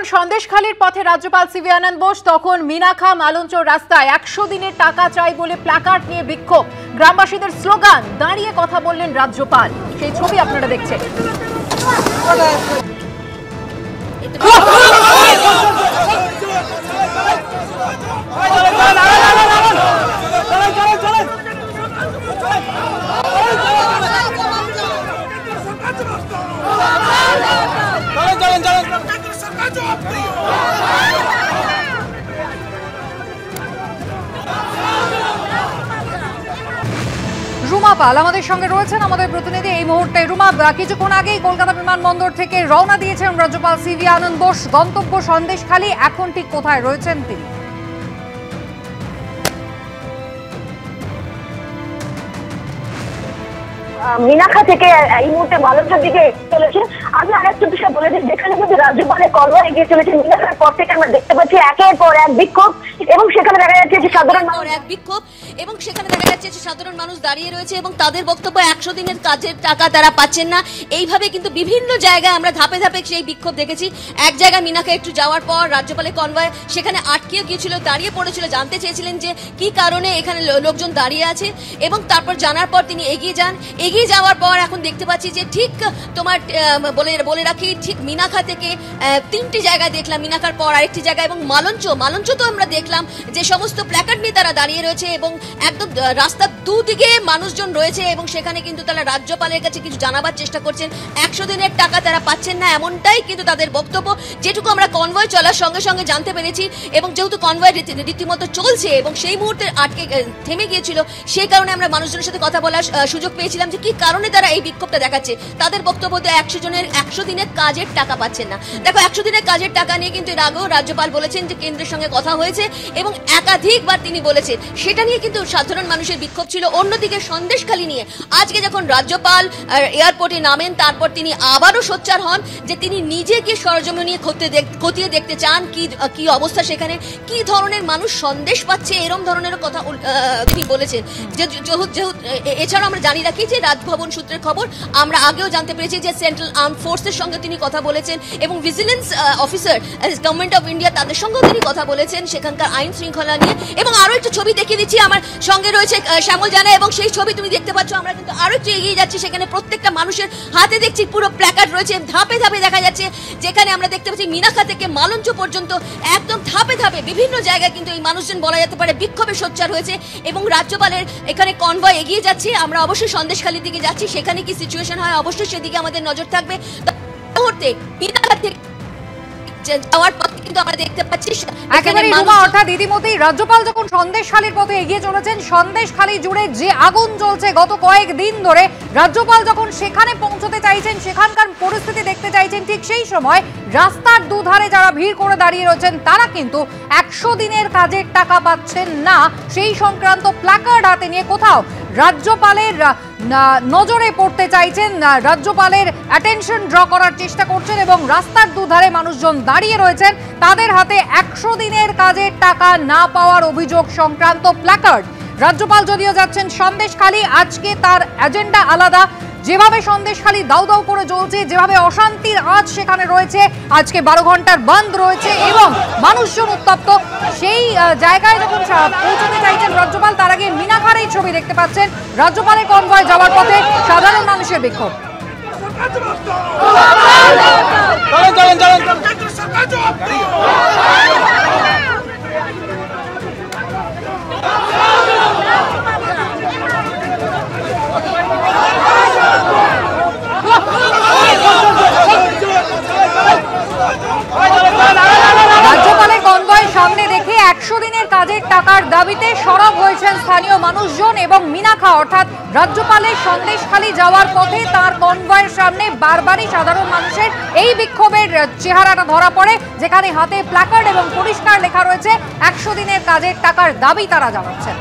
যখন সন্দেশখালীর পথে রাজ্যপাল সিভি আনন্দ বোস তখন মিনাখা মালঞ্চ রাস্তায় 100 দিনের টাকা চাই বলে প্ল্যাকার্ড নিয়ে বিক্ষোভ, গ্রামবাসীদের স্লোগান, দাঁড়িয়ে কথা বললেন রাজ্যপাল। সেই ছবি আপনারা দেখছেন। রুমা পাল আমাদের সঙ্গে রয়েছেন, আমাদের প্রতিনিধি এই মুহূর্তে। রুমা, কিছুক্ষণ আগেই কলকাতা বিমানবন্দর থেকে রওনা দিয়েছেন রাজ্যপাল সিভি আনন্দ বোস, গন্তব্য সন্দেশখালী। এখন ঠিক কোথায় রয়েছেন তিনি? মিনাখা থেকে এই মুহূর্তে মালঞ্চের দিকে চলেছে। আমি আরেকটা বিষয় বলে দিই, যেখানে কিন্তু রাজ্যপালের কনভয় এগিয়ে চলেছে মিনাখার পর থেকে আমরা দেখতে পাচ্ছি একের পর এক বিক্ষোভ, এবং সেখানে দেখা যাচ্ছে যে সাধারণ মানুষ দাঁড়িয়ে রয়েছে এবং তাদের বক্তব্য 100 দিনের কাজের টাকা তারা পাচ্ছেন না। এইভাবে কিন্তু বিভিন্ন জায়গায় আমরা ধাপে ধাপে সেই বিক্ষোভ দেখেছি। এক জায়গায় মিনাখা একটু যাওয়ার পর রাজ্যপালের কনভয় সেখানে আটকে গিয়েছিল, দাঁড়িয়ে পড়েছিল, জানতে চেয়েছিলেন যে কি কারণে এখানে লোকজন দাঁড়িয়ে আছে, এবং তারপর জানার পর তিনি এগিয়ে যান। এগিয়ে যাওয়ার পর এখন দেখতে পাচ্ছি যে ঠিক তোমার বলে রাখি, ঠিক মিনাখা থেকে 3টি জায়গায় দেখলাম, মিনাখার পর আরেকটি জায়গা, এবং মালঞ্চ তো আমরা দেখলাম যে সমস্ত প্ল্যাকার্ড নিয়ে তারা দাঁড়িয়ে রয়েছে এবং একদম রাস্তার দুদিকে মানুষজন রয়েছে, এবং সেখানে কিন্তু তারা রাজ্যপালের কাছে কিছু জানাবার চেষ্টা করছেন। 100 দিনের টাকা তারা পাচ্ছেন না, এমনটাই কিন্তু তাদের বক্তব্য, যেটুকু আমরা কনভয় চলার সঙ্গে সঙ্গে জানতে পেরেছি। এবং যেহেতু কনভয় রীতিমতো চলছে এবং সেই মুহূর্তে থেমে গিয়েছিল, সেই কারণে আমরা মানুষজনের সাথে কথা বলার সুযোগ পেয়েছিলাম যে কি কারণে তারা এই বিক্ষোভটা দেখাচ্ছে। তাদের বক্তব্য 100 দিনের কাজের টাকা পাচ্ছেন না। দেখো, 100 দিনের কাজের টাকা নিয়ে কিন্তু এর আগেও রাজ্যপাল বলেছেন যে কেন্দ্রের সঙ্গে কথা হয়েছে, এবং একাধিকবার তিনি বলেছেন, সেটা নিয়ে কিন্তু সাধারণ মানুষের বিক্ষোভ ছিল। অন্যদিকে সন্দেশখালী নিয়ে আজকে যখন রাজ্যপাল এয়ারপোর্টে নামেন, তারপর তিনি আবারও সোচ্চার হন যে তিনি নিজেকে সরজমিনে খতিয়ে দেখতে চান কি অবস্থা, সেখানে কি ধরনের মানুষ সন্দেশ পাচ্ছে, এরকম ধরনের কথা তিনি বলেছেন। এছাড়াও আমরা জানি রাখি যে রাজভবন সূত্রের খবর আমরা আগেও জানতে পেরেছি যে সেন্ট্রাল আর্ম ফোর্সের সঙ্গে তিনি কথা বলেছেন, এবং vigilance officer government of India তাদের সঙ্গেও তিনি কথা বলেছেন সেখানকার আইন শৃঙ্খলা নিয়ে। এবং আরো একটু ছবি দেখিয়ে দিচ্ছি, আমার সঙ্গে রয়েছে শ্যামল জানা, এবং সেই ছবি তুমি দেখতে পাচ্ছ। আমরা কিন্তু আরো একটু এগিয়ে যাচ্ছি, সেখানে প্রত্যেকটা মানুষের হাতে দেখছি পুরো প্ল্যাকার্ড রয়েছে, ধাপে ধাপে দেখা যাচ্ছে, যেখানে আমরা দেখতে পাচ্ছি মিনাখা থেকে মালঞ্চ পর্যন্ত একদম ধাপে ধাপে বিভিন্ন জায়গায় কিন্তু এই মানুষজন বলা যেতে পারে বিক্ষোভে সোচ্চার হয়েছে, এবং রাজ্যপালের এখানে কনভয় এগিয়ে যাচ্ছে। আমরা অবশ্যই সন্দেশখালীর দিকে যাচ্ছি, সেখানে কি সিচুয়েশন হয় অবশ্যই সেদিকে আমাদের নজর থাকবে। মুহূর্তে মিনাখা থেকে যাওয়ার পথে কিন্তু আমরা দেখতে পাচ্ছি একেবারে রুমা, অর্থাৎ ইতিমধ্যেই রাজ্যপাল যখন সন্দেশখালীর পথে এগিয়ে চলেছেন, সন্দেশখালী জুড়ে যে আগুন চলছে গত কয়েকদিন ধরে, রাজ্যপাল যখন সেখানে পৌঁছতে চাইছেন, সেখানকার পরিস্থিতি দেখতে চাইছেন, ঠিক সেই সময় রাস্তার দুধারে যারা ভিড় করে দাঁড়িয়ে রয়েছেন তারা কিন্তু 100 দিনের কাজের টাকা পাচ্ছেন না সেই সংক্রান্ত প্ল্যাকার্ড হাতে নিয়ে কোথাও রাজ্যপালের নজরে পড়তে চাইছেন, রাজ্যপালের অ্যাটেনশন ড্র করার চেষ্টা করছেন, এবং রাস্তার দুধারে মানুষজন দাঁড়িয়ে রয়েছেন, তাদের হাতে 100 দিনের কাজের টাকা না পাওয়ার অভিযোগ সংক্রান্ত প্ল্যাকার্ড। রাজ্যপাল যদিও যাচ্ছেন সন্দেশখালী, আজকে তার এজেন্ডা আলাদা। যেভাবে সন্দেশখালী দাউ দাউ করে জ্বলছে, যেভাবে অশান্তির আঁচ সেখানে রয়েছে, আজকে 12 ঘন্টার বন্ধ রয়েছে এবং মানুষজন উত্তপ্ত, সেই জায়গায় যখন পৌঁছতে চাইছেন রাজ্যপাল, তার আগে মিনাখার এই ছবি দেখতে পাচ্ছেন, রাজ্যপালের কনভয় যাওয়ার পথে সাধারণ মানুষের বিক্ষোভ। রাজ্যপালের কনভয় সামনে রেখে 100 দিনের কাজের টাকার দাবিতে সরব হয়েছেন স্থানীয় মানুষজন, এবং মিনাখা অর্থাৎ রাজ্যপালের সন্দেশখালী যাওয়ার পথে তার কনভয়ের সামনে বারবারই সাধারণ মানুষের এই বিক্ষোভের চেহারাটা ধরা পড়ে, যেখানে হাতে প্ল্যাকার্ড এবং পরিষ্কার লেখা রয়েছে 100 দিনের কাজের টাকার দাবি তারা জানাচ্ছেন।